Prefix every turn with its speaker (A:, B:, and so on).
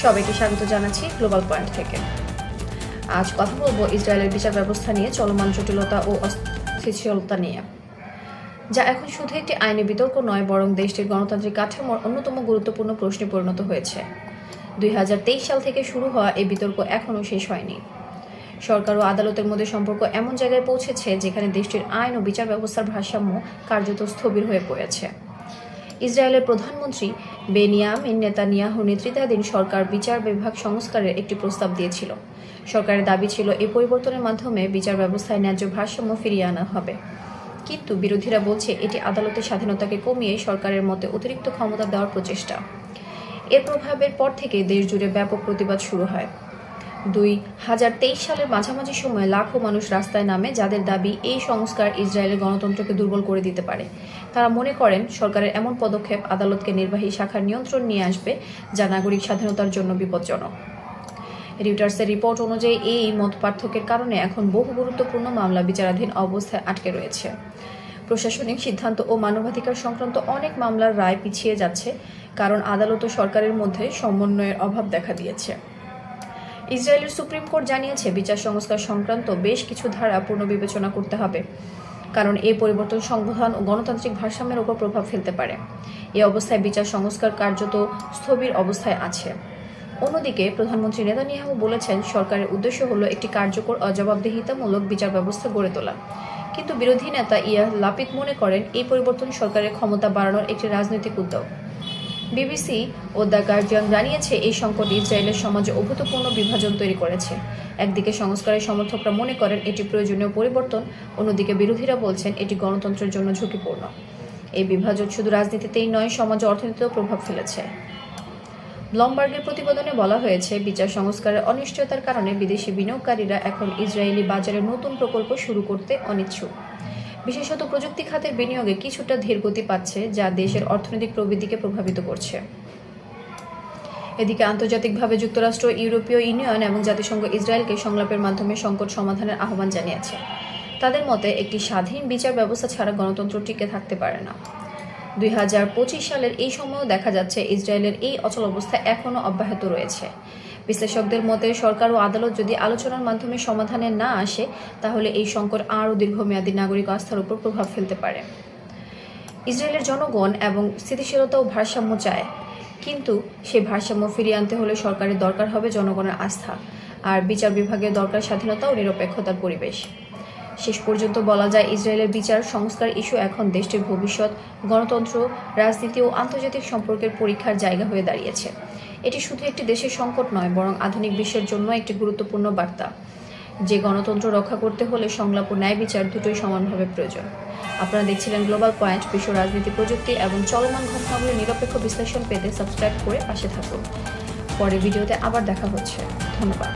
A: সবাইকে স্বাগত জানাচ্ছি গ্লোবাল পয়েন্ট থেকে। আজ কথা বলবো ইসরায়েলের বিচার ব্যবস্থা নিয়ে চলমান জটিলতা ও অস্থিতিশীলতা নিয়ে, যা এখন শুধু একটি আইনি বিতর্ক নয়, বরং দেশটির গণতান্ত্রিক কাঠামোর অন্যতম গুরুত্বপূর্ণ প্রশ্নে পরিণত হয়েছে। 2023 সাল থেকে শুরু হওয়া এই বিতর্ক এখনও শেষ হয়নি। সরকার ও আদালতের মধ্যে সম্পর্ক এমন জায়গায় পৌঁছেছে যেখানে দেশটির আইন ও বিচার ব্যবস্থার ভারসাম্য কার্যত স্থবির হয়ে পড়েছে। ইসরায়েলের প্রধানমন্ত্রী বেনিয়ামিন নেতানিয়াহু নেতৃত্বাধীন সরকার বিচার বিভাগ সংস্কারের একটি প্রস্তাব দিয়েছিল। সরকারের দাবি ছিল এই পরিবর্তনের মাধ্যমে বিচার ব্যবস্থায় ন্যায্য ভারসাম্য ফিরিয়ে আনা হবে, কিন্তু বিরোধীরা বলছে এটি আদালতের স্বাধীনতাকে কমিয়ে সরকারের মতে অতিরিক্ত ক্ষমতা দেওয়ার প্রচেষ্টা। এর প্রভাবের পর থেকে দেশ জুড়ে ব্যাপক প্রতিবাদ শুরু হয়। 2023 সালের মাঝামাঝি সময়ে লাখো মানুষ রাস্তায় নামে, যাদের দাবি এই সংস্কার ইসরায়েলের গণতন্ত্রকে দুর্বল করে দিতে পারে। তারা মনে করেন সরকারের এমন পদক্ষেপ আদালতকে নির্বাহী শাখার নিয়ন্ত্রণ নিয়ে আসবে, যা নাগরিক স্বাধীনতার জন্য বিপজ্জনক। রিউটার্সের রিপোর্ট অনুযায়ী এই মতপার্থক্যের কারণে এখন বহু গুরুত্বপূর্ণ মামলা বিচারাধীন অবস্থায় আটকে রয়েছে। প্রশাসনিক সিদ্ধান্ত ও মানবাধিকার সংক্রান্ত অনেক মামলার রায় পিছিয়ে যাচ্ছে, কারণ আদালত ও সরকারের মধ্যে সমন্বয়ের অভাব দেখা দিয়েছে। ইসরায়েলের সুপ্রিম কোর্ট জানিয়েছে বিচার সংস্কার সংক্রান্ত বেশ কিছু ধারা পুনর্বিবেচনা করতে হবে, কারণ এই পরিবর্তন সংবিধান ও গণতান্ত্রিক ভারসাম্যের উপর প্রভাব ফেলতে পারে। এই অবস্থায় বিচার সংস্কার কার্যত স্থবির অবস্থায় আছে। অন্যদিকে প্রধানমন্ত্রী নেতানিয়াহু বলেছেন সরকারের উদ্দেশ্য হলো একটি কার্যকর ও জবাবদিহিতামূলক বিচার ব্যবস্থা গড়ে তোলা, কিন্তু বিরোধী নেতা ইয়ার লাপিদ মনে করেন এই পরিবর্তন সরকারের ক্ষমতা বাড়ানোর একটি রাজনৈতিক উদ্যোগ। বিবিসি ও দ্য গার্জিয়ান জানিয়েছে এই সংকট ইসরায়েলের সমাজে অভূতপূর্ণ বিভাজন তৈরি করেছে। একদিকে সংস্কারের সমর্থকরা মনে করেন এটি প্রয়োজনীয় পরিবর্তন, অন্যদিকে বিরোধীরা বলছেন এটি গণতন্ত্রের জন্য ঝুঁকিপূর্ণ। এই বিভাজন শুধু রাজনীতিতেই নয়, সমাজ ও অর্থনীতিতেও প্রভাব ফেলেছে। ব্লুমবার্গের প্রতিবেদনে বলা হয়েছে বিচার সংস্কারের অনিশ্চয়তার কারণে বিদেশি বিনিয়োগকারীরা এখন ইসরায়েলি বাজারে নতুন প্রকল্প শুরু করতে অনিচ্ছুক। বিশেষত প্রযুক্তি খাতের বিনিয়োগে কিছুটা ধীরগতি পাচ্ছে, যা দেশের অর্থনৈতিক প্রবৃদ্ধিকে প্রভাবিত করছে। এদিকে আন্তর্জাতিকভাবে যুক্তরাষ্ট্র, ইউরোপীয় ইউনিয়ন এবং জাতিসংঘ ইসরায়েলকে সংলাপের মাধ্যমে সংকট সমাধানের আহ্বান জানিয়েছে। তাদের মতে একটি স্বাধীন বিচার ব্যবস্থা ছাড়া গণতন্ত্র টিকে থাকতে পারে না। 2025 সালের এই সময়ও দেখা যাচ্ছে ইসরায়েলের এই অচল অবস্থা এখনও অব্যাহত রয়েছে। বিশ্লেষকদের মতে সরকার ও আদালত যদি আলোচনার মাধ্যমে সমাধানে না আসে, তাহলে এই সংকট আরও দীর্ঘমেয়াদী নাগরিক আস্থার উপর প্রভাব ফেলতে পারে। ইসরায়েলের জনগণ এবং স্থিতিশীলতা ও ভারসাম্য চায়, কিন্তু সেই ভারসাম্য ফিরিয়ে আনতে হলে সরকারের দরকার হবে জনগণের আস্থা, আর বিচার বিভাগের দরকার স্বাধীনতা ও নিরপেক্ষতার পরিবেশ। শেষ পর্যন্ত বলা যায় ইসরায়েলের বিচার সংস্কার ইস্যু এখন দেশটির ভবিষ্যৎ, গণতন্ত্র, রাজনীতি ও আন্তর্জাতিক সম্পর্কের পরীক্ষার জায়গা হয়ে দাঁড়িয়েছে। এটি শুধু একটি দেশের সংকট নয়, বরং আধুনিক বিশ্বের জন্য একটি গুরুত্বপূর্ণ বার্তা যে গণতন্ত্র রক্ষা করতে হলে সংলাপ ও ন্যায় বিচার দুটোই সমানভাবে প্রয়োজন। আপনারা দেখছিলেন গ্লোবাল পয়েন্ট। বিশ্ব রাজনীতি, প্রযুক্তি এবং চলমান ঘটনাগুলির নিরপেক্ষ বিশ্লেষণ পেতে সাবস্ক্রাইব করে পাশে থাকুন। পরের ভিডিওতে আবার দেখা হচ্ছে। ধন্যবাদ।